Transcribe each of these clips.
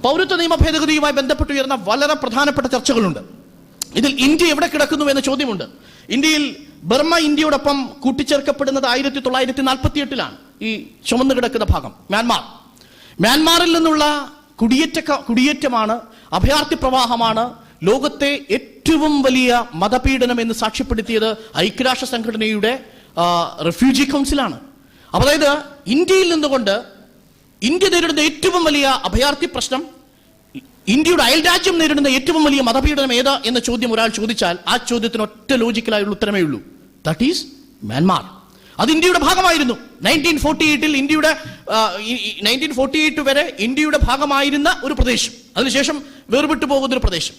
പൗരത്വ നിയമ ഭേദഗതിയുമായി ബന്ധപ്പെട്ട് ഉയർന്ന വളരെ പ്രധാനപ്പെട്ട ചർച്ചകളുണ്ട്. ഇതിൽ ഇന്ത്യ എവിടെ കിടക്കുന്നു എന്ന ചോദ്യമുണ്ട്. ബർമ്മ ഇന്ത്യയോടൊപ്പം കൂട്ടിച്ചേർക്കപ്പെടുന്നത് 1948 ഈ ചുമന്നു കിടക്കുന്ന ഭാഗം മ്യാൻമാറിൽ നിന്നുള്ള കുടിയേറ്റമാണ്, അഭയാർത്ഥി പ്രവാഹമാണ് ലോകത്തെ ഏറ്റവും വലിയ മതപീഡനം എന്ന് സാക്ഷ്യപ്പെടുത്തിയത് ഐക്യരാഷ്ട്ര സംഘടനയുടെ റെഫ്യൂജി കൗൺസിലാണ്. അതായത് ഇന്ത്യയിൽ നിന്നുകൊണ്ട് ഇന്ത്യ നേരിടുന്ന ഏറ്റവും വലിയ അഭയാർത്ഥി പ്രശ്നം, ഇന്ത്യയുടെ അയൽരാജ്യം നേരിടുന്ന ഏറ്റവും വലിയ മതപീഡനം ഏതാ എന്ന ചോദ്യം ഒരാൾ ചോദിച്ചാൽ ആ ചോദ്യത്തിന് ഒറ്റ ലോജിക്കലായുള്ള ഉത്തരമേ ഉള്ളൂ. That is Myanmar. അത് ഇന്ത്യയുടെ ഭാഗമായിരുന്നു. 1948 വരെ ഇന്ത്യയുടെ ഭാഗമായിരുന്ന ഒരു പ്രദേശം, അതിനുശേഷം വേർപെട്ടു പോകുന്ന ഒരു പ്രദേശം.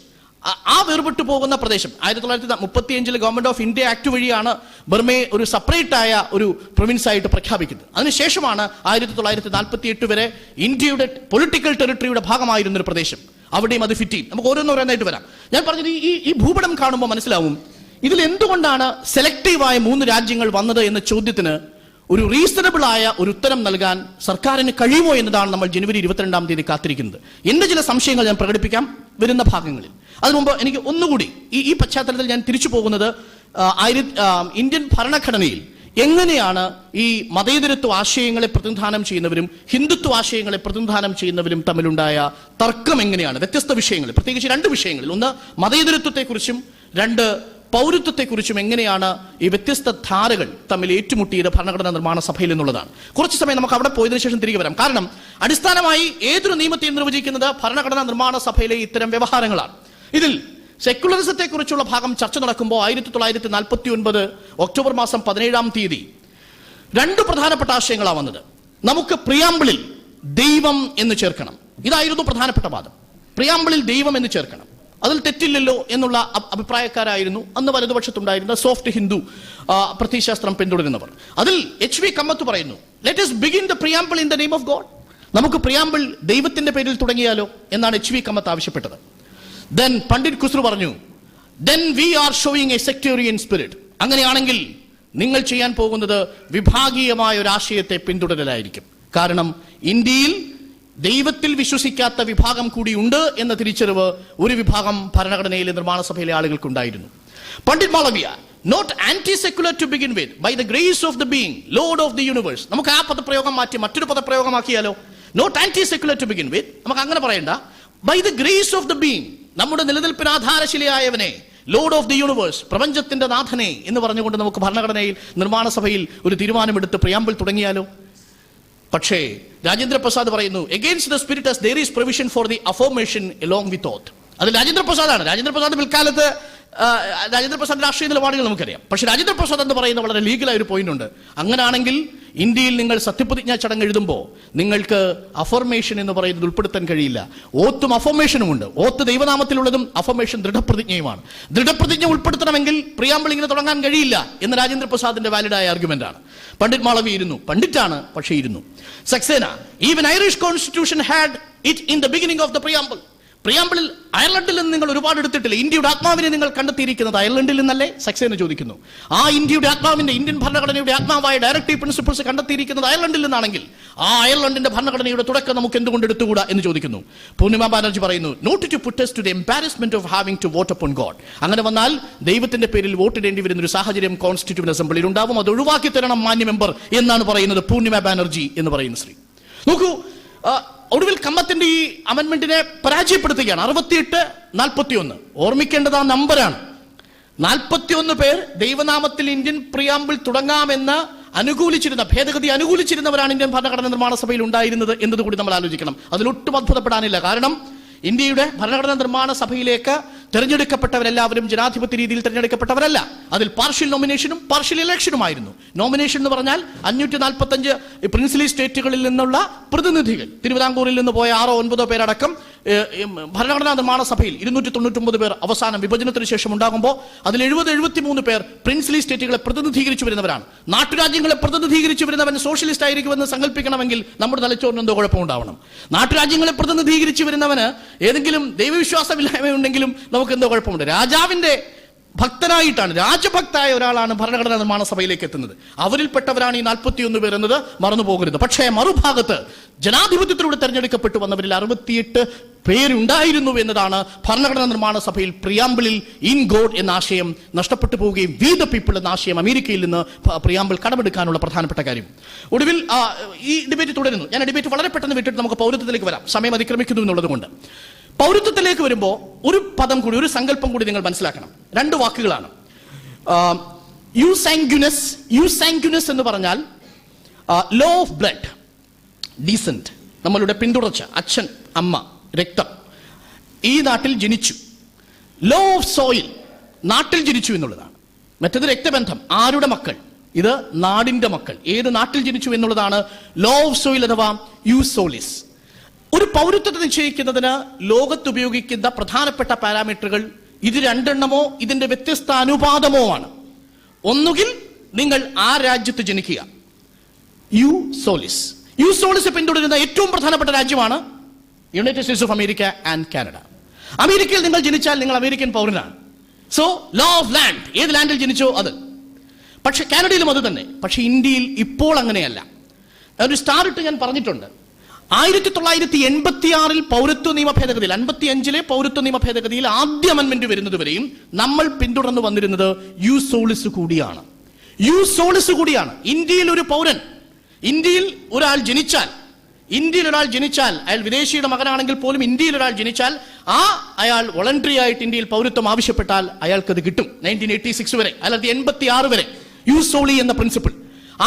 ആ വേർപെട്ടു പോകുന്ന പ്രദേശം 1935 ഗവൺമെന്റ് ഓഫ് ഇന്ത്യ ആക്ട് വഴിയാണ് ബർമയെ ഒരു സെപ്പറേറ്റ് ആയ ഒരു പ്രൊവിൻസ് ആയിട്ട് പ്രഖ്യാപിക്കുന്നത്. അതിനുശേഷമാണ് 1948 വരെ ഇന്ത്യയുടെ പൊളിറ്റിക്കൽ ടെറിട്ടറിയുടെ ഭാഗമായിരുന്ന ഒരു പ്രദേശം. അവിടെയും അത് ഫിറ്റ് ചെയ്യും. നമുക്ക് ഓരോന്നോരോന്നായിട്ട് വരാം. ഞാൻ പറഞ്ഞത് ഈ ഭൂപടം കാണുമ്പോൾ മനസ്സിലാവും ഇതിൽ എന്തുകൊണ്ടാണ് സെലക്റ്റീവായ 3 രാജ്യങ്ങൾ വന്നത് എന്ന ചോദ്യത്തിന് ഒരു റീസണബിൾ ആയ ഒരു ഉത്തരം നൽകാൻ സർക്കാരിന് കഴിയുമോ എന്നതാണ് നമ്മൾ ജനുവരി 22-ാം തീയതി കാത്തിരിക്കുന്നത്. എന്റെ ചില സംശയങ്ങൾ ഞാൻ പ്രകടിപ്പിക്കാം വരുന്ന ഭാഗങ്ങളിൽ. അതിനു മുമ്പ് എനിക്ക് ഒന്നുകൂടി ഈ പശ്ചാത്തലത്തിൽ ഞാൻ തിരിച്ചു പോകുന്നത് ഇന്ത്യൻ ഭരണഘടനയിൽ എങ്ങനെയാണ് ഈ മതേതരത്വ ആശയങ്ങളെ പ്രതിനിധാനം ചെയ്യുന്നവരും ഹിന്ദുത്വ ആശയങ്ങളെ പ്രതിനിധാനം ചെയ്യുന്നവരും തമ്മിലുണ്ടായ തർക്കം എങ്ങനെയാണ് വ്യത്യസ്ത വിഷയങ്ങളിൽ, പ്രത്യേകിച്ച് 2 വിഷയങ്ങളിൽ, ഒന്ന് മതേതരത്വത്തെക്കുറിച്ചും 2 പൗരത്വത്തെക്കുറിച്ചും എങ്ങനെയാണ് ഈ വ്യത്യസ്ത ധാരകൾ തമ്മിൽ ഏറ്റുമുട്ടിയത് ഭരണഘടനാ നിർമ്മാണ സഭയിൽ എന്നുള്ളതാണ്. കുറച്ച് സമയം നമുക്ക് അവിടെ പോയതിനു ശേഷം തിരികെ വരാം. കാരണം അടിസ്ഥാനമായി ഏതൊരു നിയമത്തെയും നിർവചിക്കുന്നത് ഭരണഘടനാ നിർമ്മാണ സഭയിലെ ഇത്തരം വ്യവഹാരങ്ങളാണ്. ഇതിൽ സെക്യുലറിസത്തെ കുറിച്ചുള്ള ഭാഗം ചർച്ച നടക്കുമ്പോൾ 1949 ഒക്ടോബർ മാസം 17-ാം തീയതി 2 പ്രധാനപ്പെട്ട ആശയങ്ങളാണ് വന്നത്. നമുക്ക് പ്രിയാമ്പിളിൽ ദൈവം എന്ന് ചേർക്കണം. ഇതായിരുന്നു പ്രധാനപ്പെട്ട വാദം. പ്രിയാമ്പിളിൽ ദൈവം എന്ന് ചേർക്കണം, അതിൽ തെറ്റില്ലല്ലോ എന്നുള്ള അഭിപ്രായക്കാരായിരുന്നു അന്ന് വലതുപക്ഷത്തുണ്ടായിരുന്ന സോഫ്റ്റ് ഹിന്ദു പ്രത്യയശാസ്ത്രം പിന്തുടരുന്നവർ. അതിൽ HV കമ്മത്ത് പറയുന്നു, let us begin the preamble in the name of God. നമുക്ക് പ്രിയാമ്പിൾ ദൈവത്തിന്റെ പേരിൽ തുടങ്ങിയാലോ എന്നാണ് HV കമ്മത്ത് ആവശ്യപ്പെട്ടത്. Then പണ്ഡിറ്റ് ഖുസ്രു പറഞ്ഞു, then we are showing a sectarian spirit. അങ്ങനെയാണെങ്കിൽ നിങ്ങൾ ചെയ്യാൻ പോകുന്നത് വിഭാഗീയമായ ഒരു ആശയത്തെ പിന്തുടരലായിരിക്കും. കാരണം ഇന്ത്യയിൽ ദൈവത്തിൽ വിശ്വസിക്കാത്ത വിഭാഗം കൂടിയുണ്ട് എന്ന തിരിച്ചറിവ് ഒരു വിഭാഗം ഭരണഘടനയിലെ നിർമ്മാണ സഭയിലെ ആളുകൾക്കുണ്ടായിരുന്നു. Pandit Malaviya, not anti secular to begin with, by the grace of the being lord of the universe. നമുക്ക് ആ പദപ്രയോഗം മാറ്റി മറ്റൊരു പദപ്രയോഗമാക്കിയാലോ? Not anti secular to begin with, നമുക്ക് അങ്ങനെ പറയണ്ട. By the grace of the being, നമ്മുടെ നിലനിൽപ്പിന് ആധാരശിലയായവനെ, ലോർഡ് ഓഫ് ദി യൂണിവേഴ്സ്, പ്രപഞ്ചത്തിന്റെ നാഥനെ എന്ന് പറഞ്ഞുകൊണ്ട് നമുക്ക് ഭരണഘടനയിൽ നിർമ്മാണ സഭയിൽ ഒരു തീരുമാനമെടുത്ത് പ്രിയാമ്പിൾ തുടങ്ങിയാലോ? പക്ഷേ രാജേന്ദ്ര പ്രസാദ് പറയുന്നു, against the spirit as there is provision for the affirmation along with oath. അത് രാജേന്ദ്ര പ്രസാദാണ്. രാജേന്ദ്ര പ്രസാദ് പിൽക്കാലത്ത് രാജേന്ദ്ര പ്രസാദ് രാഷ്ട്രീയ നിലപാടുകൾ നമുക്കറിയാം. പക്ഷേ രാജേന്ദ്ര പ്രസാദ് എന്ന് പറയുന്ന വളരെ ലീഗലായ ഒരു പോയിന്റ് ഉണ്ട്. അങ്ങനാണെങ്കിൽ ഇന്ത്യയിൽ നിങ്ങൾ സത്യപ്രതിജ്ഞാ ചടങ്ങ് എഴുതുമ്പോൾ നിങ്ങൾക്ക് അഫർമേഷൻ എന്ന് പറയുന്നത് ഉൾപ്പെടുത്താൻ കഴിയില്ല. ഓത്തും അഫർമേഷനും ഉണ്ട്. ഓത്ത് ദൈവനാമത്തിലുള്ളതും അഫർമേഷൻ ദൃഢപ്രതിജ്ഞയുമാണ്. ദൃഢപ്രതിജ്ഞ ഉൾപ്പെടുത്തണമെങ്കിൽ പ്രിയാമ്പിൾ ഇങ്ങനെ തുടങ്ങാൻ കഴിയില്ല എന്ന രാജേന്ദ്ര പ്രസാദിന്റെ വാലിഡായ ആർഗ്യുമെന്റ് ആണ്. പണ്ഡിറ്റ് മാളവി ഇരുന്നു, പണ്ഡിറ്റാണ് പക്ഷേ ഇരുന്നു. Saxena, even Irish constitution had it in the beginning of the preamble. പ്രിയാമ്പിളിൽ അയർലൻഡിൽ നിന്ന് നിങ്ങൾ ഒരുപാട് എടുത്തിട്ടില്ല. ഇന്ത്യയുടെ ആത്മാവിനെ നിങ്ങൾ കണ്ടെത്തിയിരിക്കുന്നത് അയർലൻഡിൽ നിന്നല്ലേ? സക്സേന ചോദിക്കുന്നു. ആ ഇന്ത്യയുടെ ആത്മാവിന്റെ, ഇന്ത്യൻ ഭരണഘടനയുടെ ആത്മാവായ ഡയറക്റ്റീവ് പ്രിൻസിപ്പിൾസ് കണ്ടെത്തിയിരിക്കുന്നത് അയർലൻഡിൽ നിന്നാണെങ്കിൽ ആ അയർലൻഡിന്റെ ഭരണഘടനയുടെ തുടക്കം നമുക്ക് എന്തുകൊണ്ട് എടുത്തുകൂടാ എന്ന് ചോദിക്കുന്നു. പൂർണിമ ബാനർജി പറയുന്നു, not to put us to the embarrassment of having to vote upon God. അങ്ങനെ വന്നാൽ ദൈവത്തിന്റെ പേരിൽ വോട്ടിടേണ്ടി വരുന്ന ഒരു സാഹചര്യം കോൺസ്റ്റിറ്റ്യൂവന്റ് അസംബ്ലിയിൽ ഉണ്ടാവും. അത് ഒഴിവാക്കി തരണം മാന്യ മെമ്പർ എന്നാണ് പറയുന്നത് പൂർണിമ ബാനർജി എന്ന് പറയുന്ന സ്ത്രീ. നോക്കൂ, ഒടുവിൽ കമ്മത്തിന്റെ ഈ അമെന്റ്മെന്റിനെ പരാജയപ്പെടുത്തുകയാണ്. 68-41. ഓർമ്മിക്കേണ്ടത് ആ നമ്പറാണ്. 41 പേർ ദൈവനാമത്തിൽ ഇന്ത്യൻ പ്രിയാമ്പിൾ തുടങ്ങാമെന്ന് അനുകൂലിച്ചിരുന്ന, ഭേദഗതി അനുകൂലിച്ചിരുന്നവരാണ് ഇന്ത്യൻ ഭരണഘടനാ നിർമ്മാണ സഭയിൽ ഉണ്ടായിരുന്നത് എന്നതുകൂടി നമ്മൾ ആലോചിക്കണം. അതിലൊട്ടും അത്ഭുതപ്പെടാനില്ല. കാരണം ഇന്ത്യയുടെ ഭരണഘടനാ നിർമ്മാണ സഭയിലേക്ക് തെരഞ്ഞെടുക്കപ്പെട്ടവരെല്ലാവരും ജനാധിപത്യ രീതിയിൽ തെരഞ്ഞെടുക്കപ്പെട്ടവരല്ല. അതിൽ പാർഷ്യൽ നോമിനേഷനും പാർഷ്യൽ ഇലക്ഷനുമായിരുന്നു. നോമിനേഷൻ എന്ന് പറഞ്ഞാൽ 545 പ്രിൻസിലി സ്റ്റേറ്റുകളിൽ നിന്നുള്ള പ്രതിനിധികൾ, തിരുവിതാംകൂറിൽ നിന്ന് പോയ 6-9 പേരടക്കം ഭരണഘടനാ നിർമ്മാണ സഭയിൽ 299 പേർ അവസാനം വിഭജനത്തിന് ശേഷം ഉണ്ടാകുമ്പോൾ അതിൽ 70-73 പേർ പ്രിൻസിലി സ്റ്റേറ്റുകളെ പ്രതിനിധീകരിച്ചു വരുന്നവരാണ്. നാട്ടുരാജ്യങ്ങളെ പ്രതിനിധീകരിച്ചു വരുന്നവൻ സോഷ്യലിസ്റ്റ് ആയിരിക്കുമെന്ന് സങ്കല്പിക്കണമെങ്കിൽ നമ്മുടെ തലച്ചോറിന് എന്തോ കുഴപ്പമുണ്ടാവണം. നാട്ടുരാജ്യങ്ങളെ പ്രതിനിധീകരിച്ചു വരുന്നവന് ഏതെങ്കിലും ദൈവവിശ്വാസമില്ലായ്മയുണ്ടെങ്കിലും നമുക്ക് എന്തോ കുഴപ്പമുണ്ട്. രാജാവിന്റെ ഭക്തനായിട്ടാണ്, രാജഭക്തായ ഒരാളാണ് ഭരണഘടനാ നിർമ്മാണ സഭയിലേക്ക് എത്തുന്നത്. അവരിൽപ്പെട്ടവരാണ് ഈ 41 പേർ എന്നത് മറന്നു പോകരുത്. പക്ഷേ മറുഭാഗത്ത് ജനാധിപത്യത്തിലൂടെ തെരഞ്ഞെടുക്കപ്പെട്ടു വന്നവരിൽ 68 പേരുണ്ടായിരുന്നു എന്നതാണ് ഭരണഘടനാ നിർമ്മാണ സഭയിൽ പ്രിയാമ്പിളിൽ ഇൻ ഗോഡ് എന്ന ആശയം നഷ്ടപ്പെട്ടു പോവുകയും വി ദ പീപ്പിൾ എന്ന ആശയം അമേരിക്കയിൽ നിന്ന് പ്രിയാമ്പിൾ കടമെടുക്കാനുള്ള പ്രധാനപ്പെട്ട കാര്യം. ഒടുവിൽ ഈ ഡിബേറ്റ് തുടരുന്നു. ഞാൻ ഡിബേറ്റ് വളരെ പെട്ടെന്ന് വിട്ടിട്ട് നമുക്ക് പൗരത്വത്തിലേക്ക് വരാം, സമയം അതിക്രമിക്കുന്നു എന്നുള്ളത് കൊണ്ട്. പൗരത്വത്തിലേക്ക് വരുമ്പോൾ ഒരു പദം കൂടി, ഒരു സങ്കല്പം കൂടി നിങ്ങൾ മനസ്സിലാക്കണം. 2 വാക്കുകളാണ്. യൂസാങ്ക്യുനസ് എന്ന് പറഞ്ഞാൽ ലോ ഓഫ് ബ്ലഡ്, ഡീസന്റ്, നമ്മളുടെ പിന്തുടർച്ച, അച്ഛൻ അമ്മ, രക്തം, ഈ നാട്ടിൽ ജനിച്ചു. ലോ ഓഫ് സോയിൽ, നാട്ടിൽ ജനിച്ചു എന്നുള്ളതാണ്. മറ്റേത് രക്തബന്ധം, ആരുടെ മക്കൾ, ഇത് നാടിന്റെ മക്കൾ, ഏത് നാട്ടിൽ ജനിച്ചു എന്നുള്ളതാണ് ലോ ഓഫ് സോയിൽ അഥവാ യൂസ് സോളിസ്. ഒരു പൗരത്വത്തെ നിശ്ചയിക്കുന്നതിന് ലോകത്ത് ഉപയോഗിക്കുന്ന പ്രധാനപ്പെട്ട പാരാമീറ്ററുകൾ ഇത് 2 ഇതിന്റെ വ്യത്യസ്ത അനുപാതമോ ആണ്. ഒന്നുകിൽ നിങ്ങൾ ആ രാജ്യത്ത് ജനിക്കുക, യു സോളിസ് പിന്തുടരുന്ന ഏറ്റവും പ്രധാനപ്പെട്ട രാജ്യമാണ് United States of America and Canada. അമേരിക്കയിൽ നിങ്ങൾ ജനിച്ചാൽ നിങ്ങൾ അമേരിക്കൻ പൗരനാണ്. സോ ലോ ഓഫ് ലാൻഡ്, ഏത് ലാൻഡിൽ ജനിച്ചോ അത്. പക്ഷെ കാനഡയിലും അത് തന്നെ. പക്ഷെ ഇന്ത്യയിൽ ഇപ്പോൾ അങ്ങനെയല്ല. ഒരു സ്റ്റാർ ഇട്ട് ഞാൻ പറഞ്ഞിട്ടുണ്ട്. 1986 പൗരത്വ നിയമ ഭേദഗതിയിൽ, 55 പൗരത്വ നിയമ ഭേദഗതിയിൽ ആദ്യ അമെന്റ്മെന്റ് വരുന്നത് വരെയും നമ്മൾ പിന്തുടർന്നു വന്നിരുന്നത് യു സോളിസ് കൂടിയാണ്. ഇന്ത്യയിൽ ഒരു പൗരൻ, ഇന്ത്യയിൽ ഒരാൾ ജനിച്ചാൽ അയാൾ വിദേശിയുടെ മകനാണെങ്കിൽ പോലും ഇന്ത്യയിൽ ഒരാൾ ജനിച്ചാൽ അയാൾ വോളണ്ടറി ആയിട്ട് ഇന്ത്യയിൽ പൗരത്വം ആവശ്യപ്പെട്ടാൽ അയാൾക്കത് കിട്ടും. 1986 വരെ, അല്ലെങ്കിൽ 86 വരെ യൂസ് സോളി എന്ന പ്രിൻസിപ്പിൾ.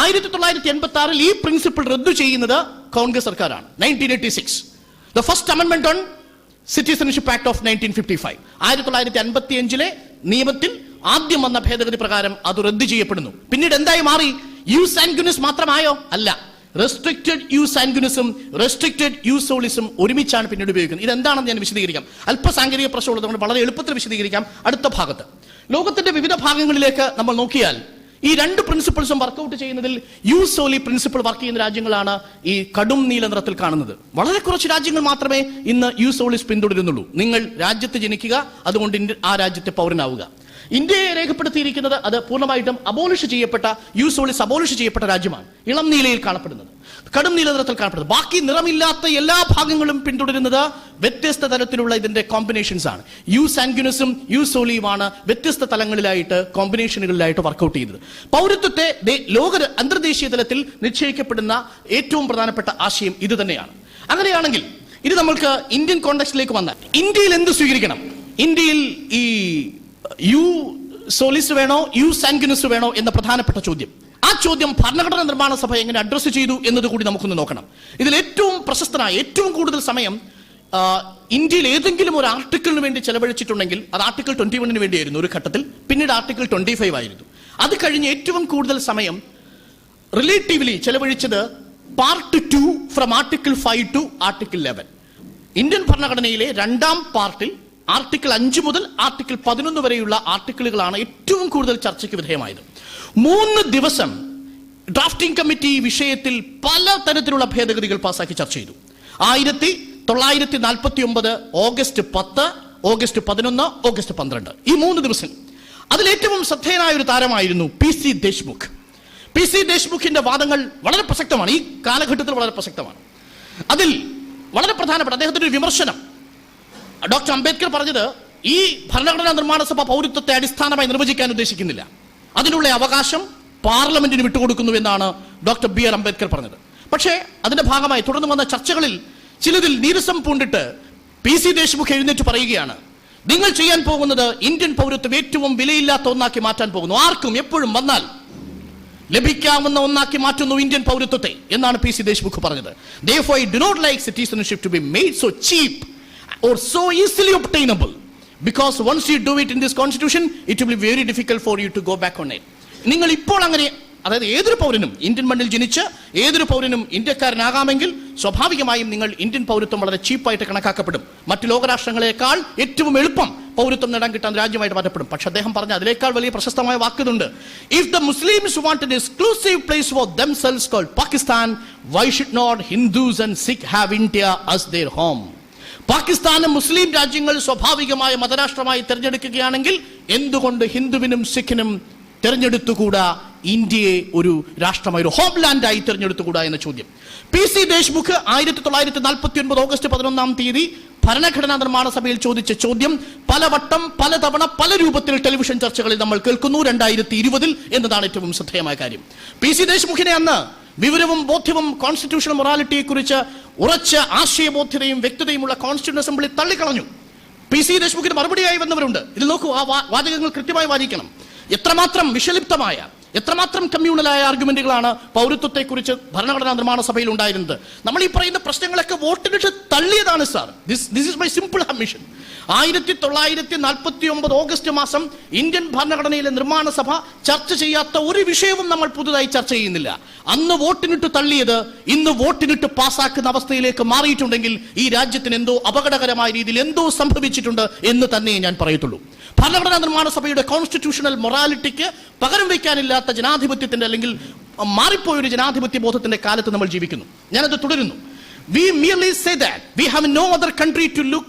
1986 ഈ പ്രിൻസിപ്പിൾ റദ്ദു ചെയ്യുന്നത് കോൺഗ്രസ് സർക്കാരാണ്. 1986 the first amendment on citizenship act of 1955, 1955 നിയമത്തിൽ ആദ്യം വന്ന ഭേദഗതി പ്രകാരം അത് റദ്ദു ചെയ്യപ്പെടുന്നു. പിന്നീട് എന്തായി മാറി? യൂസ് ആൻഗുനസ് മാത്രമായോ? അല്ല, റെസ്ട്രിക്റ്റഡ് യൂസ് ആൻഗുനസും റെസ്ട്രിക്റ്റഡ് യൂസ് സോളിസും ഒരുമിച്ചാണ് പിന്നീട് ഉപയോഗിക്കുന്നത്. ഇതെന്താണെന്ന് ഞാൻ വിശദീകരിക്കാം. അല്പ സാങ്കേതിക പ്രശ്നമുള്ളതുകൊണ്ട് വളരെ എളുപ്പത്തിൽ വിശദീകരിക്കാം അടുത്ത ഭാഗത്ത്. ലോകത്തിന്റെ വിവിധ ഭാഗങ്ങളിലേക്ക് നമ്മൾ നോക്കിയാൽ ഈ 2 പ്രിൻസിപ്പിൾസും വർക്കൗട്ട് ചെയ്യുന്നതിൽ യൂസ് സോളി പ്രിൻസിപ്പിൾ വർക്ക് ചെയ്യുന്ന രാജ്യങ്ങളാണ് ഈ കടും നീല നിറത്തിൽ കാണുന്നത്. വളരെ കുറച്ച് രാജ്യങ്ങൾ മാത്രമേ ഇന്ന് യൂസ് സോളിസ് പിന്തുടരുന്നുള്ളൂ. നിങ്ങൾ രാജ്യത്ത് ജനിക്കുക, അതുകൊണ്ട് ആ രാജ്യത്തെ പൗരനാവുക. ഇന്ത്യയെ രേഖപ്പെടുത്തിയിരിക്കുന്നത് അത് പൂർണ്ണമായിട്ടും അബോളിഷ് ചെയ്യപ്പെട്ട, യൂസ് സോളിസ് അബോളിഷ് ചെയ്യപ്പെട്ട രാജ്യമാണ്. ഇളം നീലയിൽ കാണപ്പെടുന്നത്, കടും നീല നിറത്തിൽ കാണപ്പെടുന്നത്. ബാക്കി നിറമില്ലാത്ത എല്ലാ ഭാഗങ്ങളും പിന്തുടരുന്നത് വ്യത്യസ്ത തരത്തിലുള്ള ഇതിന്റെ കോമ്പിനേഷൻസ് ആണ്. യൂസ് ആൻഗുനസും യൂസ് സോളിയുമാണ് വ്യത്യസ്ത തലങ്ങളിലായിട്ട് കോമ്പിനേഷനുകളിലായിട്ട് വർക്കൗട്ട് ചെയ്യുന്നത്. പൗരത്വത്തെ അന്തർദേശീയ തലത്തിൽ നിശ്ചയിക്കപ്പെടുന്ന ഏറ്റവും പ്രധാനപ്പെട്ട ആശയം ഇത് തന്നെയാണ്. അങ്ങനെയാണെങ്കിൽ ഇത് നമ്മൾക്ക് ഇന്ത്യൻ കോണ്ടെക്സ്റ്റിലേക്ക് വന്നാൽ ഇന്ത്യയിൽ എന്ത് സ്വീകരിക്കണം? ഇന്ത്യയിൽ ഈ യു സോളിസ് വേണോ, യു സാൻഗുനസ് വേണോ എന്ന പ്രധാനപ്പെട്ട ചോദ്യം. ആ ചോദ്യം ഭരണഘടനാ നിർമ്മാണ സഭ എങ്ങനെ അഡ്രസ് ചെയ്തു എന്നത് കൂടി നമുക്കൊന്ന് നോക്കണം. ഇതിൽ ഏറ്റവും പ്രശസ്തനായ, ഏറ്റവും കൂടുതൽ സമയം ഇന്ത്യയിൽ ഏതെങ്കിലും ഒരു ആർട്ടിക്കിളിന് വേണ്ടി ചെലവഴിച്ചിട്ടുണ്ടെങ്കിൽ അത് ആർട്ടിക്കിൾ 21 വേണ്ടിയായിരുന്നു ഒരു ഘട്ടത്തിൽ. പിന്നീട് ആർട്ടിക്കിൾ 25 ആയിരുന്നു. അത് കഴിഞ്ഞ് ഏറ്റവും കൂടുതൽ സമയം റിലേറ്റീവ്ലി ചെലവഴിച്ചത് part 2 from article 5 to article 11. Indian ഭരണഘടനയിലെ 2ാം പാർട്ടിൽ ആർട്ടിക്കിൾ 5 മുതൽ ആർട്ടിക്കിൾ 11 വരെയുള്ള ആർട്ടിക്കിളുകളാണ് ഏറ്റവും കൂടുതൽ ചർച്ചയ്ക്ക് വിധേയമായത്. 3 ദിവസം ഡ്രാഫ്റ്റിംഗ് കമ്മിറ്റി വിഷയത്തിൽ പല തരത്തിലുള്ള ഭേദഗതികൾ പാസാക്കി ചർച്ച ചെയ്തു. 1949 ഓഗസ്റ്റ് 10, ഓഗസ്റ്റ് 11, ഓഗസ്റ്റ് 12 ഈ 3 ദിവസം. അതിലേറ്റവും ശ്രദ്ധേയനായ ഒരു താരമായിരുന്നു PC ദേശ്മുഖ്. PC ദേശ്മുഖിന്റെ വാദങ്ങൾ വളരെ പ്രസക്തമാണ്, ഈ കാലഘട്ടത്തിൽ വളരെ പ്രസക്തമാണ്. അതിൽ വളരെ പ്രധാനപ്പെട്ട അദ്ദേഹത്തിന്റെ ഒരു വിമർശനം, ഡോക്ടർ അംബേദ്കർ പറഞ്ഞത് ഈ ഭരണഘടനാ നിർമ്മാണ സഭ പൗരത്വത്തെ അടിസ്ഥാനമായി നിർവചിക്കാൻ ഉദ്ദേശിക്കുന്നില്ല, അതിനുള്ള അവകാശം പാർലമെന്റിന് വിട്ടുകൊടുക്കുന്നു എന്നാണ് ഡോക്ടർ BR അംബേദ്കർ പറഞ്ഞത്. പക്ഷേ അതിന്റെ ഭാഗമായി തുടർന്ന് വന്ന ചർച്ചകളിൽ ചിലതിൽ നീരസം പൂണ്ടിട്ട് PC ദേശ്മുഖ് എഴുന്നേറ്റ് പറയുകയാണ്, നിങ്ങൾ ചെയ്യാൻ പോകുന്നത് ഇന്ത്യൻ പൗരത്വം ഏറ്റവും വിലയില്ലാത്ത ഒന്നാക്കി മാറ്റാൻ പോകുന്നു, ആർക്കും എപ്പോഴും വന്നാൽ ലഭിക്കാവുന്ന ഒന്നാക്കി മാറ്റുന്നു ഇന്ത്യൻ പൗരത്വത്തെ എന്നാണ് PC ദേശ്മുഖ് പറഞ്ഞത്. Therefore I do not like citizenship to be made so cheap or so easily obtainable, because once you do it in this constitution it will be very difficult for you to go back on it. നിങ്ങൾ ഇപ്പോൾ അങ്ങനെ, അതായത് ഏതൊരു പൗരനും Indian മണ്ണിൽ ജനിച്ച് ഏതൊരു പൗരനും ഇന്ത്യക്കാരനാകാമെങ്കിൽ സ്വാഭാവികമായും നിങ്ങൾ ഇന്ത്യൻ പൗരത്വം വളരെ ചീപ്പായിട്ട് കണക്കാക്കപ്പെടും. മറ്റു ലോകരാഷ്ട്രങ്ങളെക്കാൾ ഏറ്റവും എളുപ്പം പൗരത്വം നേടാൻ കിട്ടാൻ രാജ്യമായിട്ട് മാറ്റപ്പെടും. പക്ഷെ അദ്ദേഹം പറഞ്ഞ അതിനേക്കാൾ വലിയ പ്രശസ്തമായ വാക്കുണ്ട്. If the Muslims want an exclusive place for themselves called Pakistan, why should not Hindus and Sikh have India as their home? പാകിസ്ഥാനും മുസ്ലിം രാജ്യങ്ങൾ സ്വാഭാവികമായ മതരാഷ്ട്രമായി തെരഞ്ഞെടുക്കുകയാണെങ്കിൽ എന്തുകൊണ്ട് ഹിന്ദുവിനും സിഖിനും തെരഞ്ഞെടുത്തുകൂടാ ഇന്ത്യയെ ഒരു രാഷ്ട്രമായി, ഒരു ഹോംലാൻഡായി തെരഞ്ഞെടുത്തുകൂടാ എന്ന ചോദ്യം. PC ദേശ്മുഖ് 1949 ഓഗസ്റ്റ് 11 ഭരണഘടനാ നിർമ്മാണ സഭയിൽ ചോദിച്ച ചോദ്യം പലവട്ടം പലതവണ പല രൂപത്തിൽ ടെലിവിഷൻ ചർച്ചകളിൽ നമ്മൾ കേൾക്കുന്നു. 2020 എന്നതാണ് ഏറ്റവും ശ്രദ്ധേയമായ കാര്യം. PC ദേശ്മുഖിനെ അന്ന് വിവരവും ബോധ്യവും കോൺസ്റ്റിറ്റ്യൂഷണൽ മൊറാലിറ്റിയെ കുറിച്ച് ഉറച്ച ആശയബോധ്യതയും വ്യക്തതയുമുള്ള കോൺസ്റ്റിറ്റ്യൂഷൻ അസംബ്ലി തള്ളിക്കളഞ്ഞു. PC ദേശ്മുഖിന് മറുപടിയായി വന്നവരുണ്ട്. ഇതിൽ നോക്കൂ, ആ വാചകങ്ങൾ കൃത്യമായി വായിക്കണം. എത്രമാത്രം വിഷലിപ്തമായ, എത്രമാത്രം കമ്മ്യൂണലായ ആർഗ്യുമെന്റുകളാണ് പൗരത്വത്തെക്കുറിച്ച് ഭരണഘടനാ നിർമ്മാണ സഭയിൽ ഉണ്ടായിരുന്നത്. നമ്മൾ ഈ പറയുന്ന പ്രശ്നങ്ങളൊക്കെ വോട്ടിനിട്ട് തള്ളിയതാണ് sir. This is my simple admission. 1949 August മാസം ഇന്ത്യൻ ഭരണഘടനയിലെ നിർമ്മാണ സഭ ചർച്ച ചെയ്യാത്ത ഒരു വിഷയവും നമ്മൾ പുതുതായി ചർച്ച ചെയ്യുന്നില്ല. അന്ന് വോട്ടിനിട്ട് തള്ളിയത് ഇന്ന് വോട്ടിനിട്ട് പാസ്സാക്കുന്ന അവസ്ഥയിലേക്ക് മാറിയിട്ടുണ്ടെങ്കിൽ ഈ രാജ്യത്തിന് എന്തോ അപകടകരമായ രീതിയിൽ എന്തോ സംഭവിച്ചിട്ടുണ്ട് എന്ന് തന്നെ ഞാൻ പറയത്തുള്ളൂ. ഭരണഘടനാ നിർമ്മാണ സഭയുടെ കോൺസ്റ്റിറ്റ്യൂഷണൽ മൊറാലിറ്റിക്ക് പകരം വയ്ക്കാനില്ലാത്ത ജനാധിപത്യത്തിന്റെ, അല്ലെങ്കിൽ മാറിപ്പോയൊരു ജനാധിപത്യ ബോധത്തിന്റെ കാലത്ത് നമ്മൾ ജീവിക്കുന്നു. ഞാനത് തുടരുന്നു. We merely say that we have no other country to look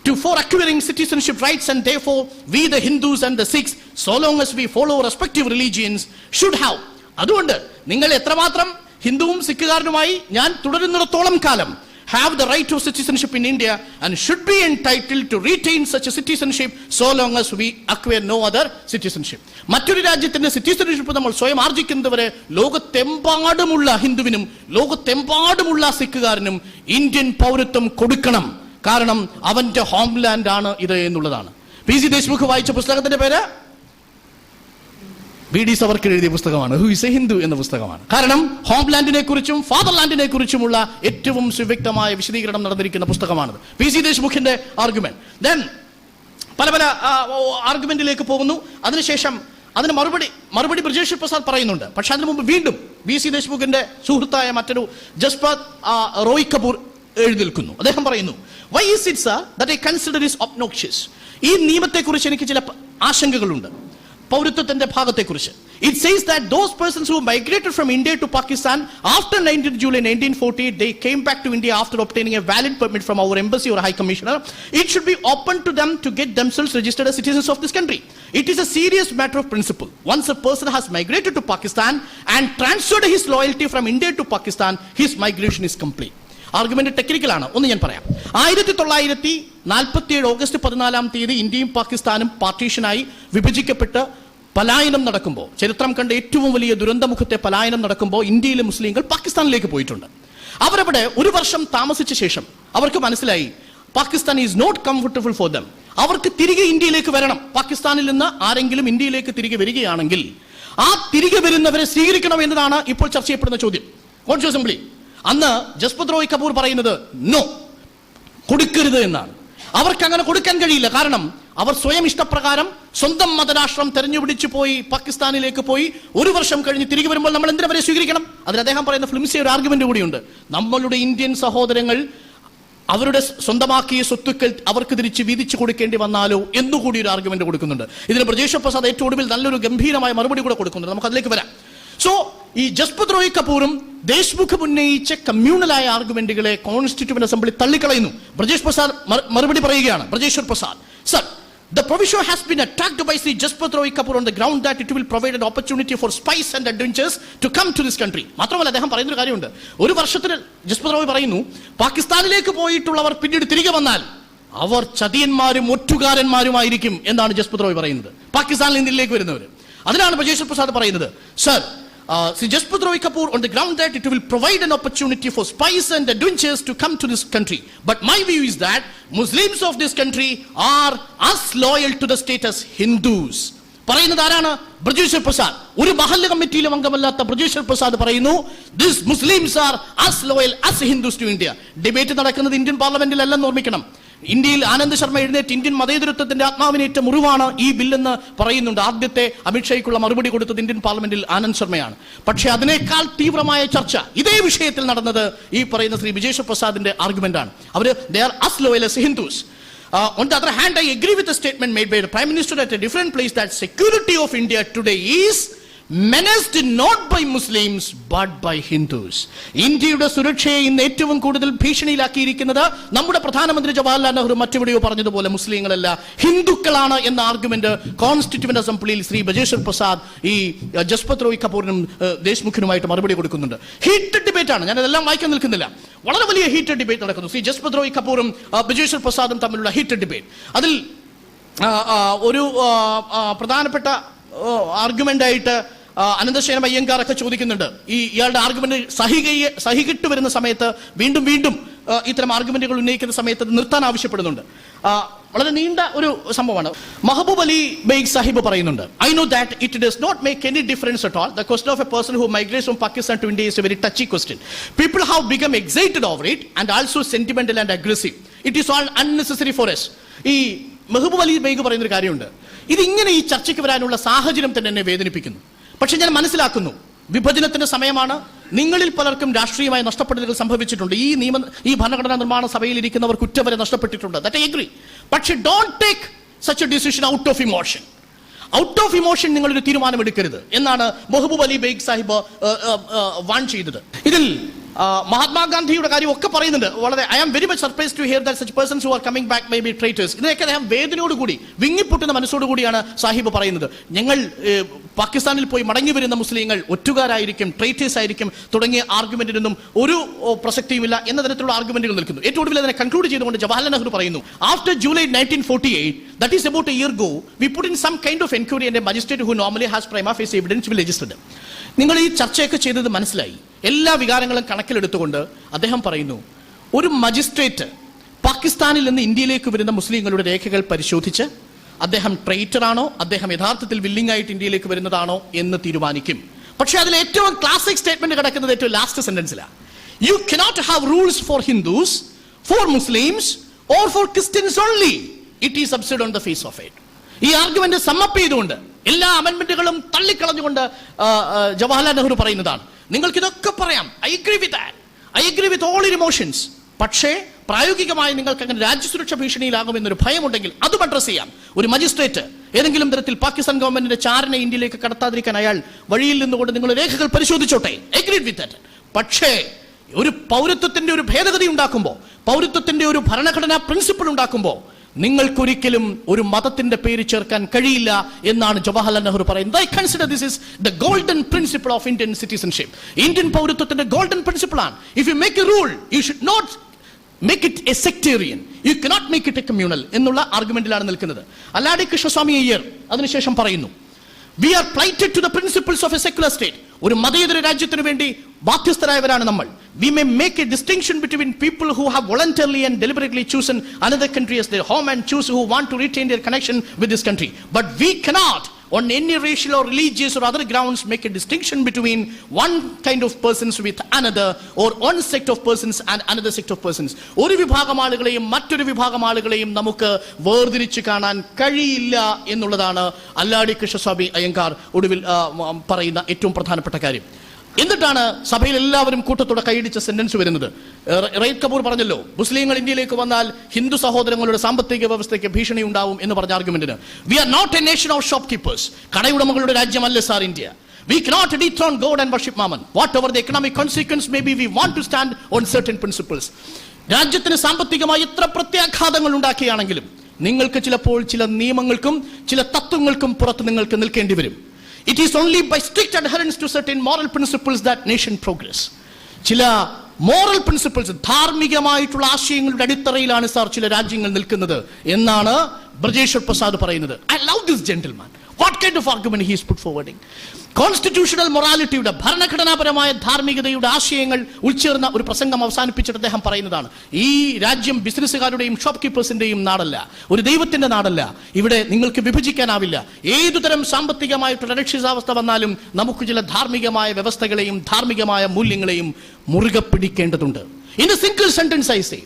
to for acquiring citizenship rights, and therefore we the Hindus and the Sikhs, so long as we follow respective religions, should have. അതുകൊണ്ട് നിങ്ങൾ എത്രമാത്രം ഹിന്ദുവും സിഖുകാരനുമായി ഞാൻ തുടരുന്നിടത്തോളം കാലം have the right to citizenship in India and should be entitled to retain such a citizenship so long as we acquire no other citizenship. മറ്റൊരു രാജ്യത്തിന്റെ citizenship നമ്മൾ സ്വയം ആർജിക്കുന്നതുവരെ ലോകത്തെമ്പാടുമുള്ള ഹിന്ദുവിനും ലോകത്തെമ്പാടുമുള്ള സിഖുകാരനും ഇന്ത്യൻ പൗരത്വം കൊടുക്കണം. കാരണം അവന്റെ ഹോംലാൻഡ് ആണ് ഇത് എന്നുള്ളതാണ്. PC ദേശ്മുഖ് വായിച്ച പുസ്തകത്തിന്റെ പേര് BD സവർക്കർ എഴുതിയ പുസ്തകമാണ്, ഹു ഈസ് എ ഹിന്ദു എന്ന പുസ്തകമാണ്. കാരണം ഹോംലാൻഡിനെ കുറിച്ചും ഫാദർലാൻഡിനെ കുറിച്ചുമുള്ള ഏറ്റവും സുവ്യക്തമായ വിശദീകരണം നടന്നിരിക്കുന്ന പുസ്തകമാണത്. PC ദേശ്മുഖിന്റെ ആർഗ്യുമെന്റ്. ദെൻ പല പല ആർഗ്യുമെന്റിലേക്ക് പോകുന്നു. അതിനുശേഷം അതിന് മറുപടി ബ്രജേഷ് പ്രസാദ് പറയുന്നുണ്ട്. പക്ഷെ അതിനു മുമ്പ് വീണ്ടും PC ദേശ്മുഖിന്റെ സുഹൃത്തായ മറ്റൊരു ജസ്പാത് റോയ് കപൂർ എഴുന്നേൽക്കുന്നു. അദ്ദേഹം പറയുന്നു, why is it sir that I consider this obnoxious? ഈ നിയമത്തെക്കുറിച്ച് എനിക്ക് ചില ആശങ്കകളുണ്ട്. പൗരത്വത്തിന്റെ ഭാഗത്തെക്കുറിച്ച്. It says that those persons who migrated from India to Pakistan after 19 July 1948, they came back to India after obtaining a valid permit from our embassy or high commissioner. It should be open to them to get themselves registered as citizens of this country. It is a serious matter of principle. Once a person has migrated to Pakistan and transferred his loyalty from India to Pakistan, his migration is complete. Argument ടെക്നിക്കലാണ്. ഒന്ന് ഞാൻ പറയാം. 1947 August 14 ഇന്ത്യയും പാകിസ്ഥാനും പാർട്ടീഷനായി വിഭജിക്കപ്പെട്ട് പലായനം നടക്കുമ്പോൾ, ചരിത്രം കണ്ട ഏറ്റവും വലിയ ദുരന്തമുഖത്തെ പലായനം നടക്കുമ്പോൾ ഇന്ത്യയിലെ മുസ്ലിങ്ങൾ പാകിസ്ഥാനിലേക്ക് പോയിട്ടുണ്ട്. അവരവിടെ ഒരു വർഷം താമസിച്ച ശേഷം അവർക്ക് മനസ്സിലായി Pakistan is not comfortable for them. അവർക്ക് തിരികെ ഇന്ത്യയിലേക്ക് വരണം. പാകിസ്ഥാനിൽ നിന്ന് ആരെങ്കിലും ഇന്ത്യയിലേക്ക് തിരികെ വരികയാണെങ്കിൽ ആ തിരികെ വരുന്നവരെ സ്വീകരിക്കണം എന്നതാണ് ഇപ്പോൾ ചർച്ച ചെയ്യപ്പെടുന്ന ചോദ്യം. കോൺസ്റ്റിറ്റ്യൂഷൻ അസംബ്ലി അന്ന് ജസ്പത് റോയ് കപൂർ പറയുന്നത് നോ, കൊടുക്കരുത് എന്നാണ്. അവർക്ക് അങ്ങനെ കൊടുക്കാൻ കഴിയില്ല. കാരണം അവർ സ്വയം ഇഷ്ടപ്രകാരം സ്വന്തം മതരാഷ്ട്രം തെരഞ്ഞുപിടിച്ചു പോയി പാകിസ്ഥാനിലേക്ക് പോയി ഒരു വർഷം കഴിഞ്ഞ് തിരികെ വരുമ്പോൾ നമ്മൾ എന്തിനാ വരെ സ്വീകരിക്കണം? അതിന് അദ്ദേഹം പറയുന്ന ഫ്ലിംസി ഒരു ആർഗ്യുമെന്റ് കൂടിയുണ്ട്. നമ്മളുടെ ഇന്ത്യൻ സഹോദരങ്ങൾ അവരുടെ സ്വന്തമാക്കിയ സ്വത്തുക്കൾ അവർക്ക് തിരിച്ച് വീതിച്ചു കൊടുക്കേണ്ടി വന്നാലോ എന്നുകൂടി ഒരു ആർഗ്യുമെന്റ് കൊടുക്കുന്നുണ്ട്. ഇതിന് ബ്രജേഷ് പ്രസാദ് ഏറ്റവും ഒടുവിൽ നല്ലൊരു ഗംഭീരമായ മറുപടി കൂടെ കൊടുക്കുന്നുണ്ട്. നമുക്ക് അതിലേക്ക് വരാം. സോ ഈ ജസ്പത് റോയ് കപൂറും ദേശ്മുഖും ഉന്നയിച്ച കമ്മ്യൂണലായ ആർഗ്യുമെന്റുകളെ കോൺസ്റ്റിറ്റ്യൂവന്റ് അസംബ്ലി തള്ളിക്കളയുന്നു. ബ്രജേഷ് പ്രസാദ് മറുപടി പറയുകയാണ്. Brajeshwar Prasad, sir, the provision has been attacked by Sri Jaspat Roy Kapoor on the ground that it will provide an opportunity for spies and adventurers to come to this country. മാത്രമല്ല അദ്ദേഹം പറയുന്നൊരു കാര്യമുണ്ട്. ഒരു വർഷത്തിന് ജസ്പത് റോയ് പറയുന്നു, പാകിസ്ഥാനിലേക്ക് പോയിട്ടുള്ളവർ പിന്നീട് തിരികെ വന്നാൽ അവർ ചതിയന്മാരും ഒറ്റുകാരന്മാരുമായിരിക്കും എന്നാണ് ജസ്പത് റോയ് പറയുന്നത്, പാകിസ്ഥാനിൽ നിന്ന് ഇന്ത്യയിലേക്ക് വരുന്നവർ. അതിനാണ് ബ്രജേശ്വർ പ്രസാദ് പറയുന്നത്, sir, Sri Jaspat Roy Kapoor on the ground that it will provide an opportunity for spies and adventurers to come to this country. But my view is that Muslims of this country are as loyal to the state as Hindus. പറയുന്നത് ആരാണ്? ബ്രജേശ്വർ പ്രസാദ്. ഒരു മഹല്ല് കമ്മിറ്റിയിലും അംഗമല്ലാത്ത ബ്രജേശ്വർ പ്രസാദ് പറയുന്നു, this Muslims R as loyal as Hindus to India. Debate നടക്കുന്നത് Indian പാർലമെന്റിൽ അല്ലെന്ന് ഓർമ്മിക്കണം. ഇന്ത്യയിൽ ആനന്ദ് ശർമ്മ എഴുന്നേറ്റ് ഇന്ത്യൻ മതേതരത്വത്തിന്റെ ആത്മാവിനേറ്റ മുറിവാണ് ഈ ബില്ലെന്ന് പറയുന്നുണ്ട്. ആദ്യത്തെ അമിത്ഷായ്ക്കുള്ള മറുപടി കൊടുത്തത് ഇന്ത്യൻ പാർലമെന്റിൽ ആനന്ദ് ശർമ്മയാണ്. പക്ഷേ അതിനേക്കാൾ തീവ്രമായ ചർച്ച ഇതേ വിഷയത്തിൽ നടന്നത് ഈ പറയുന്ന ശ്രീ ബ്രജേശ്വർ പ്രസാദിന്റെ ആർഗ്യുമെന്റ് ആണ്. അവർ they are as loyal as Hindus. On the other hand, I agree with the statement made by the Prime Minister at a different place that security of India today is menaced not by Muslims but by Hindus. ഇന്ത്യയുടെ സുരക്ഷയെ ഇന്ന് ഏറ്റവും കൂടുതൽ ഭീഷണിയിലാക്കിയിരിക്കുന്നത് നമ്മുടെ പ്രധാനമന്ത്രി ജവഹർലാൽ നെഹ്റു മറ്റെവിടെയോ പറഞ്ഞതുപോലെ മുസ്ലിങ്ങളല്ല, ഹിന്ദുക്കളാണ് എന്ന argument constituent അസംബ്ലിയിൽ ശ്രീ ബജേശ്വർ പ്രസാദ് ഈ ജസ്പത് റോയ് കപൂറിനും ദേശ്മുഖിനുമായിട്ട് മറുപടി കൊടുക്കുന്നുണ്ട്. ഹീറ്റഡ് ഡിബേറ്റ് ആണ്, ഞാൻ അതെല്ലാം വായിക്കാൻ നിൽക്കുന്നില്ല. വളരെ വലിയ ഹീറ്റഡ് ഡിബേറ്റ് നടക്കുന്നു. ശ്രീ ജസ്പത് റോയ് കപൂറും ബജേശ്വർ പ്രസാദും തമ്മിലുള്ള ഹീറ്റഡ് ഡിബേറ്റ്. അതിൽ ഒരു പ്രധാനപ്പെട്ട ആർഗ്യുമെന്റ് ആയിട്ട് അനന്തശയനം അയ്യങ്കാറൊക്കെ ചോദിക്കുന്നുണ്ട്, ഇയാളുടെ ആർഗ്യുമെന്റ് സഹികിട്ട് വരുന്ന സമയത്ത് വീണ്ടും വീണ്ടും ഇത്തരം ആർഗ്യുമെന്റുകൾ ഉന്നയിക്കുന്ന സമയത്ത് നിർത്താൻ ആവശ്യപ്പെടുന്നുണ്ട്. വളരെ നീണ്ട ഒരു സംഭവമാണ്. മഹബൂബ് അലി ബെയ്ഗ് സാഹിബ് പറയുന്നുണ്ട്, I know that it does not make any difference at all. The question of a person who migrates from Pakistan to India is a very touchy question. People have become excited over it and also sentimental and aggressive. It is all unnecessary for us. ഈ മഹബൂബ് അലി ബെയ്ഗ് പറയുന്നൊരു കാര്യമുണ്ട്, ഇതിങ്ങനെ ഈ ചർച്ചയ്ക്ക് വരാനുള്ള സാഹചര്യം തന്നെ എന്നെ വേദനിപ്പിക്കുന്നു. പക്ഷെ ഞാൻ മനസ്സിലാക്കുന്നു, വിഭജനത്തിന്റെ സമയമാണ്. നിങ്ങളിൽ പലർക്കും രാഷ്ട്രീയമായ നഷ്ടപ്പെടലുകൾ സംഭവിച്ചിട്ടുണ്ട്. ഈ ഭരണഘടനാ നിർമ്മാണ സഭയിൽ ഇരിക്കുന്നവർ കുറ്റവരെ നഷ്ടപ്പെട്ടിട്ടുണ്ട്. That I agree. പക്ഷെ don't take such a decision out of emotion. Out of emotion നിങ്ങളൊരു തീരുമാനം എടുക്കരുത് എന്നാണ് മഹബൂബ് അലി ബെയ്ഗ് സാഹിബ് വാൺ ചെയ്തത്. ഇതിൽ മഹാത്മാഗാന്ധിയുടെ കാര്യം ഒക്കെ പറയുന്നുണ്ട്. വളരെ I am very much surprise to hear that such persons who are coming back may be traitors. ഇതിനൊക്കെ അദ്ദേഹം വേദനയോടുകൂടി വിങ്ങിപ്പൊട്ടുന്ന മനസ്സോടുകൂടിയാണ് സാഹിബ് പറയുന്നത്. ഞങ്ങൾ പാകിസ്ഥാനിൽ പോയി മടങ്ങി വരുന്ന മുസ്ലിങ്ങൾ ഒറ്റുകാരായിരിക്കും, ട്രൈറ്റേഴ്സ് ആയിരിക്കും തുടങ്ങിയ ആർഗ്യുമെന്റിനൊന്നും ഒരു പ്രസക്തിയുമില്ല എന്ന തരത്തിലുള്ള ആർഗ്യുമെന്റുകൾ നിൽക്കുന്നു. ഏറ്റവും ഒടുവിൽ അതിനെ കൺക്ലൂഡ് ചെയ്തുകൊണ്ട് ജവഹർലാൽ നെഹ്റു പറയുന്നു, after July 1948, that is about a year ago, we put in some kind of inquiry and a magistrate who normally has prima facie evidence will register them. നിങ്ങൾ ഈ ചർച്ചയൊക്കെ ചെയ്തത് മനസ്സിലായി. എല്ലാ വികാരങ്ങളും കണക്കിലെടുത്തുകൊണ്ട് അദ്ദേഹം പറയുന്നു, ഒരു മജിസ്ട്രേറ്റ് പാകിസ്ഥാനിൽ നിന്ന് ഇന്ത്യയിലേക്ക് വരുന്ന മുസ്ലിങ്ങളുടെ രേഖകൾ പരിശോധിച്ച് അദ്ദേഹം ട്രൈറ്റർ ആണോ, അദ്ദേഹം യഥാർത്ഥത്തിൽ വില്ലിംഗ് ആയിട്ട് ഇന്ത്യയിലേക്ക് വരുന്നതാണോ എന്ന് തീരുമാനിക്കും. പക്ഷെ അതിൽ ഏറ്റവും ക്ലാസിക് സ്റ്റേറ്റ്മെന്റ് കിടക്കുന്നത് ഏറ്റവും ലാസ്റ്റ് സെന്റൻസിലാണ്. You cannot have rules for Hindus, for Muslims or for Christians only. It is absurd on the face of it. ഈ ആർഗ്യുമെന്റ് സമ്മപ്പ് ചെയ്തുകൊണ്ട് എല്ലാ അമെന്റ്മെന്റുകളും തള്ളിക്കളഞ്ഞുകൊണ്ട് ജവഹർലാൽ നെഹ്റു പറയുന്നതാണ്, നിങ്ങൾക്ക് ഇതൊക്കെ പറയാം, I agree with that, I agree with all your emotions. പക്ഷേ പ്രായോഗികമായി നിങ്ങൾക്ക് അങ്ങനെ രാജ്യസുരക്ഷ ഭീഷണിയിലാകുമെന്നൊരു ഭയമുണ്ടെങ്കിൽ അതും അഡ്രസ് ചെയ്യാം. ഒരു മജിസ്ട്രേറ്റ് ഏതെങ്കിലും തരത്തിൽ പാകിസ്ഥാൻ ഗവൺമെന്റിന്റെ ചാരനെ ഇന്ത്യയിലേക്ക് കടത്താതിരിക്കാൻ അയാൾ വഴിയിൽ നിന്നുകൊണ്ട് നിങ്ങൾ രേഖകൾ പരിശോധിച്ചോട്ടെ, അഗ്രി വിത്ത് ദാറ്റ്. പക്ഷേ ഒരു പൗരത്വത്തിന്റെ ഒരു ഭേദഗതി ഉണ്ടാക്കുമ്പോൾ, പൗരത്വത്തിന്റെ ഒരു ഭരണഘടനാ പ്രിൻസിപ്പിൾ ഉണ്ടാക്കുമ്പോൾ നിങ്ങൾക്കൊരിക്കലും ഒരു മതത്തിന്റെ പേര് ചേർക്കാൻ കഴിയില്ല എന്നാണ് ജവഹർലാൽ നെഹ്റു പറയുന്നത്. I consider this is the golden principle of Indian citizenship. Indian പൗരത്വത്തിന്റെ ഗോൾഡൻ പ്രിൻസിപ്പിൾ ആണ്. If you make a rule, you should not make it a sectarian, you cannot make it a communal എന്നുള്ള ആർഗ്യുമെന്റിലാണ് നിൽക്കുന്നത്. അല്ലാടി കൃഷ്ണസ്വാമി അയ്യർ അതിനുശേഷം പറയുന്നു, we are plighted to the principles of a secular state. ഒരു മതേതര രാജ്യത്തിന് വേണ്ടി ബാധ്യസ്ഥരായവരാണ് നമ്മൾ. We may make a distinction between people who have voluntarily and deliberately chosen another country as their home and choose who want to retain their connection with this country. But we cannot on any racial or religious or other grounds make a distinction between one kind of persons with another or one sect of persons and another sect of persons. ഒരു വിഭാഗം ആളുകളെയും മറ്റൊരു വിഭാഗം ആളുകളെയും നമുക്ക് വേർതിരിച്ച് കാണാൻ കഴിയില്ല എന്നുള്ളതാണ് അല്ലാടി കൃഷ്ണസ്വാമി അയ്യങ്കാർ ഒടുവിൽ പറയുന്ന ഏറ്റവും പ്രധാനപ്പെട്ട കാര്യം. എന്നിട്ടാണ് സഭയിൽ എല്ലാവരും കൂട്ടത്തോടെ കൈയടിച്ച സെന്റൻസ് വരുന്നത്. റയീദ് കപൂർ പറഞ്ഞല്ലോ, മുസ്ലിങ്ങൾ ഇന്ത്യയിലേക്ക് വന്നാൽ ഹിന്ദു സഹോദരങ്ങളുടെ സാമ്പത്തിക വ്യവസ്ഥയ്ക്ക് ഭീഷണി ഉണ്ടാവും എന്ന് പറഞ്ഞ ആർഗ്യുമെന്റിന്, we are not a nation of shopkeepers. കടയുടമകളുടെ രാജ്യമല്ല sir India. We cannot dethrone God and worship Mammon. Whatever the economic consequence may be, we want to stand on certain principles. രാജ്യത്തിന് സാമ്പത്തികമായി എത്ര പ്രത്യാഘാതങ്ങൾ ഉണ്ടാക്കിയാണെങ്കിലും നിങ്ങൾക്ക് ചിലപ്പോൾ ചില നിയമങ്ങൾക്കും ചില തത്വങ്ങൾക്കും പുറത്ത് നിങ്ങൾക്ക് നിൽക്കേണ്ടി വരും. It is only by strict adherence to certain moral principles that nation progress. ചില മോറൽ പ്രിൻസിപ്പിൾസ്, ധാർമ്മികമായിട്ടുള്ള ആശയങ്ങളുടെ അടിത്തറയിലാണ് സാർ ചില രാജ്യങ്ങൾ നിൽക്കുന്നത് എന്നാണ് ബ്രജേശ്വർ പ്രസാദ് പറയുന്നത്. I love this gentleman. What kind of argument he is put forwarding? Constitutional മൊറാലിറ്റിയുടെ, ഭരണഘടനാപരമായ ധാർമ്മികതയുടെ ആശയങ്ങൾ ഉൾച്ചേർന്ന ഒരു പ്രസംഗം അവസാനിപ്പിച്ചിട്ട് അദ്ദേഹം പറയുന്നതാണ്, ഈ രാജ്യം ബിസിനസ്സുകാരുടെയും ഷോപ്പ് കീപ്പേഴ്സിന്റെയും നാടല്ല, ഒരു ദൈവത്തിന്റെ നാടല്ല. ഇവിടെ നിങ്ങൾക്ക് വിഭജിക്കാനാവില്ല. ഏതുതരം സാമ്പത്തികമായിട്ടുള്ള അരക്ഷിതാവസ്ഥ വന്നാലും നമുക്ക് ചില ധാർമ്മികമായ വ്യവസ്ഥകളെയും ധാർമ്മികമായ മൂല്യങ്ങളെയും മുറുകെ പിടിക്കേണ്ടതുണ്ട്. In a single sentence I say,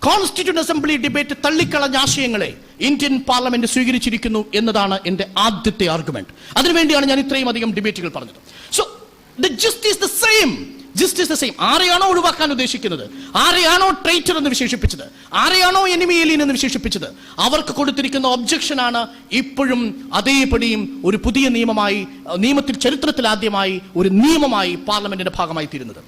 constituent assembly debate തള്ളിക്കളഞ്ഞ ആശയങ്ങളെ ഇന്ത്യൻ പാർലമെന്റ് സ്വീകരിച്ചിരിക്കുന്നു എന്നതാണ് എന്റെ ആദ്യത്തെ ആർഗ്യുമെന്റ്. അതിനുവേണ്ടിയാണ് ഞാൻ ഇത്രയും അധികം ഡിബേറ്റുകൾ പറഞ്ഞത്. So the gist is the same. ആരെയാണോ ഒഴിവാക്കാൻ ഉദ്ദേശിക്കുന്നത്, ആരെയാണോ ട്രൈറ്റർ എന്ന് വിശേഷിപ്പിച്ചത്, ആരെയാണോ എനിമി ഏലിയൻ എന്ന് വിശേഷിപ്പിച്ചത്, അവർക്ക് കൊടുത്തിരിക്കുന്ന ഒബ്ജക്ഷൻ ആണ് ഇപ്പോഴും അതേപടിയും ഒരു പുതിയ നിയമത്തിൽ ചരിത്രത്തിൽ ആദ്യമായി ഒരു നിയമമായി പാർലമെന്റിന്റെ ഭാഗമായി തീരുന്നത്.